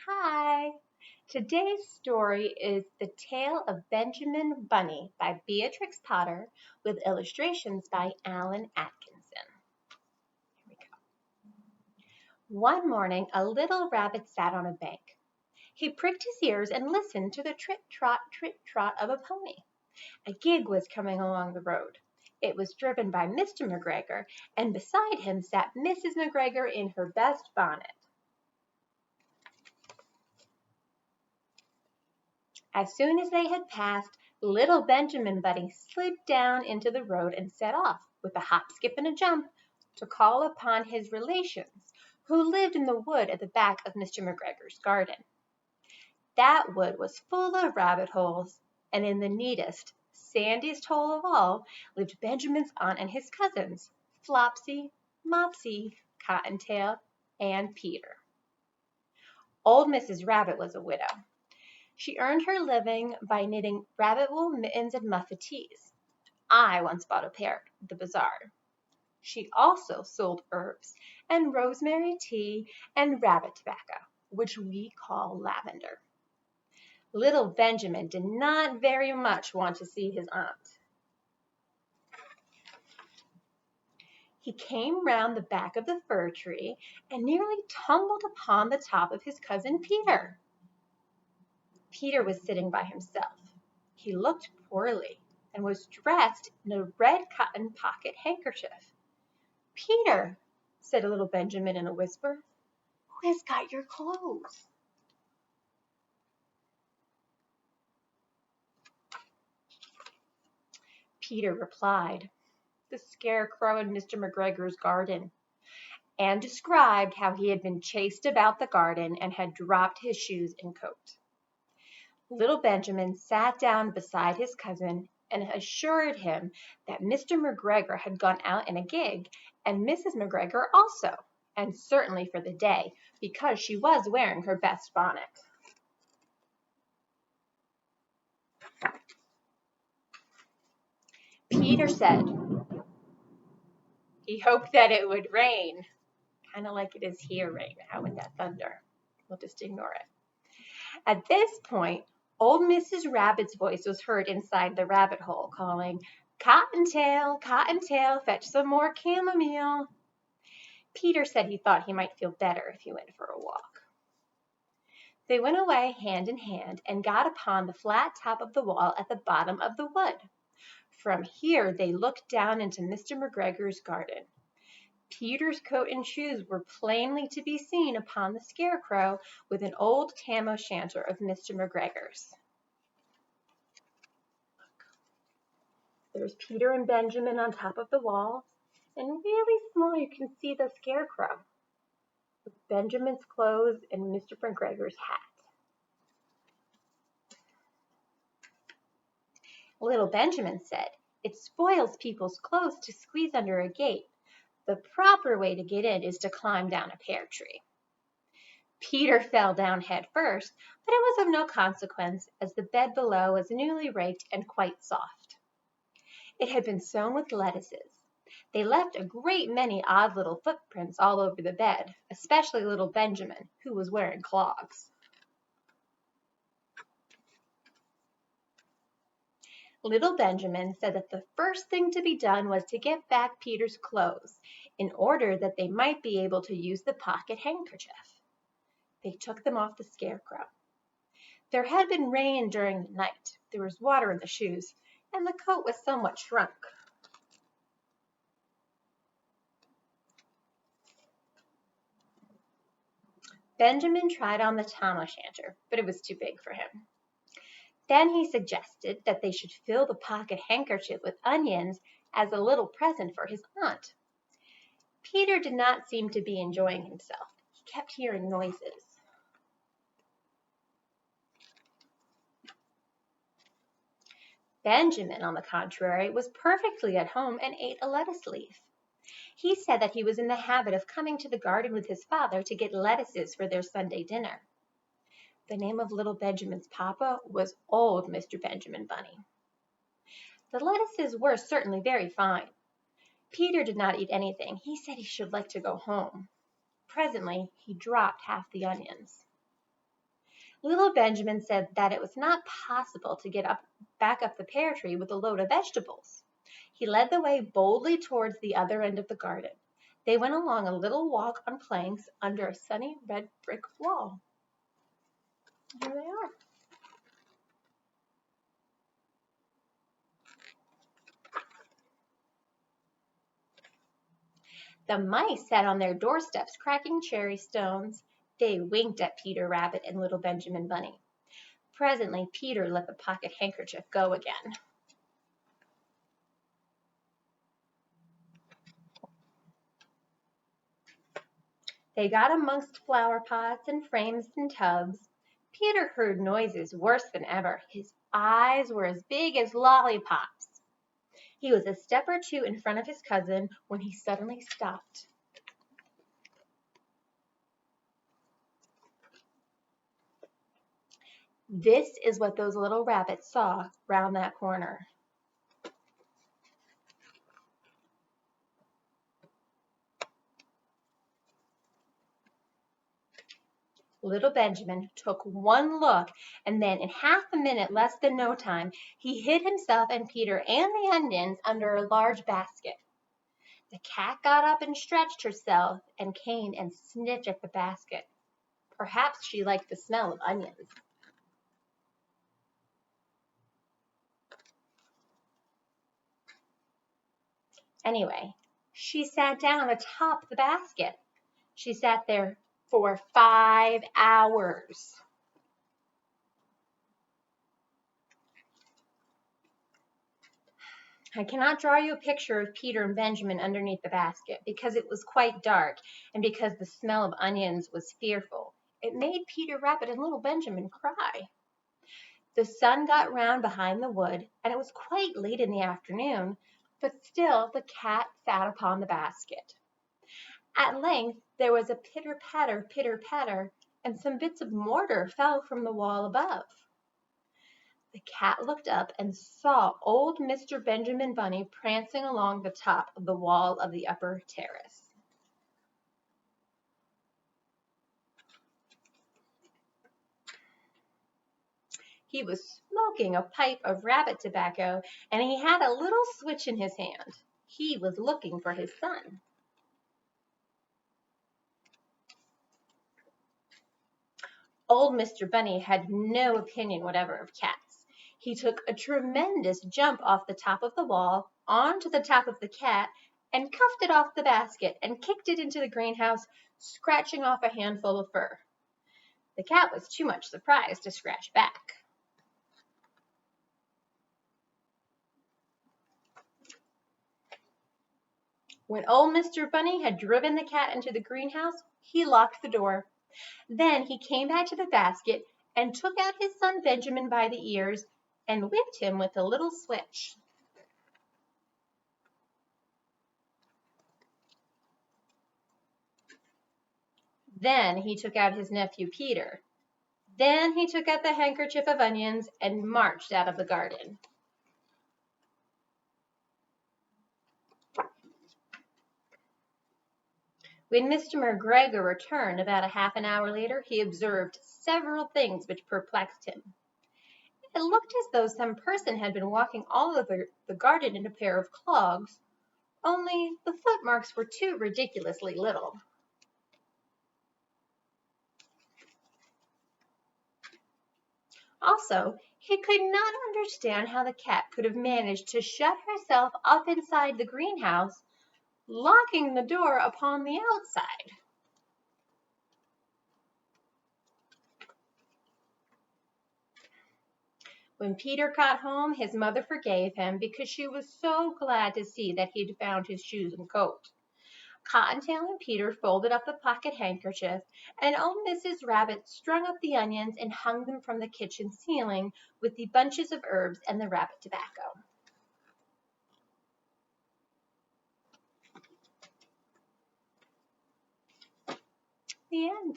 Hi! Today's story is The Tale of Benjamin Bunny by Beatrix Potter with illustrations by Alan Atkinson. Here we go. One morning, a little rabbit sat on a bank. He pricked his ears and listened to the trot of a pony. A gig was coming along the road. It was driven by Mr. McGregor, and beside him sat Mrs. McGregor in her best bonnet. As soon as they had passed, little Benjamin Bunny slid down into the road and set off, with a hop, skip, and a jump, to call upon his relations, who lived in the wood at the back of Mr. McGregor's garden. That wood was full of rabbit holes, and in the neatest, sandiest hole of all lived Benjamin's aunt and his cousins, Flopsy, Mopsy, Cottontail, and Peter. Old Mrs. Rabbit was a widow. She earned her living by knitting rabbit wool mittens and muffetees. I once bought a pair at the bazaar. She also sold herbs and rosemary tea and rabbit tobacco, which we call lavender. Little Benjamin did not very much want to see his aunt. He came round the back of the fir tree and nearly tumbled upon the top of his cousin Peter. Peter was sitting by himself. He looked poorly and was dressed in a red cotton pocket handkerchief. "Peter," said little Benjamin in a whisper, "who has got your clothes?" Peter replied, "The scarecrow in Mr. McGregor's garden," and described how he had been chased about the garden and had dropped his shoes and coat. Little Benjamin sat down beside his cousin and assured him that Mr. McGregor had gone out in a gig, and Mrs. McGregor also, and certainly for the day, because she was wearing her best bonnet. Peter said he hoped that it would rain, kind of like it is here right now with that thunder. We'll just ignore it. At this point, old Mrs. Rabbit's voice was heard inside the rabbit hole, calling, "Cottontail, Cottontail, fetch some more chamomile." Peter said he thought he might feel better if he went for a walk. They went away hand in hand and got upon the flat top of the wall at the bottom of the wood. From here they looked down into Mr. McGregor's garden. Peter's coat and shoes were plainly to be seen upon the scarecrow with an old tam o' shanter of Mr. McGregor's. There's Peter and Benjamin on top of the wall, and really small you can see the scarecrow with Benjamin's clothes and Mr. McGregor's hat. Little Benjamin said, "It spoils people's clothes to squeeze under a gate. The proper way to get in is to climb down a pear tree." Peter fell down head first, but it was of no consequence, as the bed below was newly raked and quite soft. It had been sown with lettuces. They left a great many odd little footprints all over the bed, especially little Benjamin, who was wearing clogs. Little Benjamin said that the first thing to be done was to get back Peter's clothes, in order that they might be able to use the pocket handkerchief. They took them off the scarecrow. There had been rain during the night, there was water in the shoes, and the coat was somewhat shrunk. Benjamin tried on the tam o' shanter, but it was too big for him. Then he suggested that they should fill the pocket handkerchief with onions as a little present for his aunt. Peter did not seem to be enjoying himself. He kept hearing noises. Benjamin, on the contrary, was perfectly at home and ate a lettuce leaf. He said that he was in the habit of coming to the garden with his father to get lettuces for their Sunday dinner. The name of little Benjamin's papa was old Mr. Benjamin Bunny. The lettuces were certainly very fine. Peter did not eat anything. He said he should like to go home. Presently he dropped half the onions. Little Benjamin said that it was not possible to get back up the pear tree with a load of vegetables. He led the way boldly towards the other end of the garden. They went along a little walk on planks under a sunny red brick wall. Here they are. The mice sat on their doorsteps cracking cherry stones. They winked at Peter Rabbit and little Benjamin Bunny. Presently, Peter let the pocket handkerchief go again. They got amongst flower pots and frames and tubs. Peter heard noises worse than ever. His eyes were as big as lollipops. He was a step or two in front of his cousin when he suddenly stopped. This is what those little rabbits saw round that corner. Little Benjamin took one look, and then in half a minute, less than no time, he hid himself and Peter and the onions under a large basket. The cat got up and stretched herself and came and sniffed at the basket. Perhaps she liked the smell of onions. Anyway, she sat down on the top of the basket. She sat there for 5 hours. I cannot draw you a picture of Peter and Benjamin underneath the basket because it was quite dark and because the smell of onions was fearful. It made Peter Rabbit and little Benjamin cry. The sun got round behind the wood, and it was quite late in the afternoon, but still the cat sat upon the basket. At length there was a pitter patter, and some bits of mortar fell from the wall above. The cat looked up and saw old Mr. Benjamin Bunny prancing along the top of the wall of the upper terrace. He was smoking a pipe of rabbit tobacco, and he had a little switch in his hand. He was looking for his son. Old Mr. Bunny had no opinion whatever of cats. He took a tremendous jump off the top of the wall, onto the top of the cat, and cuffed it off the basket and kicked it into the greenhouse, scratching off a handful of fur. The cat was too much surprised to scratch back. When old Mr. Bunny had driven the cat into the greenhouse, he locked the door. Then he came back to the basket and took out his son Benjamin by the ears and whipped him with a little switch. Then he took out his nephew Peter. Then he took out the handkerchief of onions and marched out of the garden. When Mr. McGregor returned about a half an hour later, he observed several things which perplexed him. It looked as though some person had been walking all over the garden in a pair of clogs, only the footmarks were too ridiculously little. Also, he could not understand how the cat could have managed to shut herself up inside the greenhouse, locking the door upon the outside. When Peter got home, his mother forgave him because she was so glad to see that he'd found his shoes and coat. Cottontail and Peter folded up the pocket handkerchief, and old Mrs. Rabbit strung up the onions and hung them from the kitchen ceiling with the bunches of herbs and the rabbit tobacco. The end.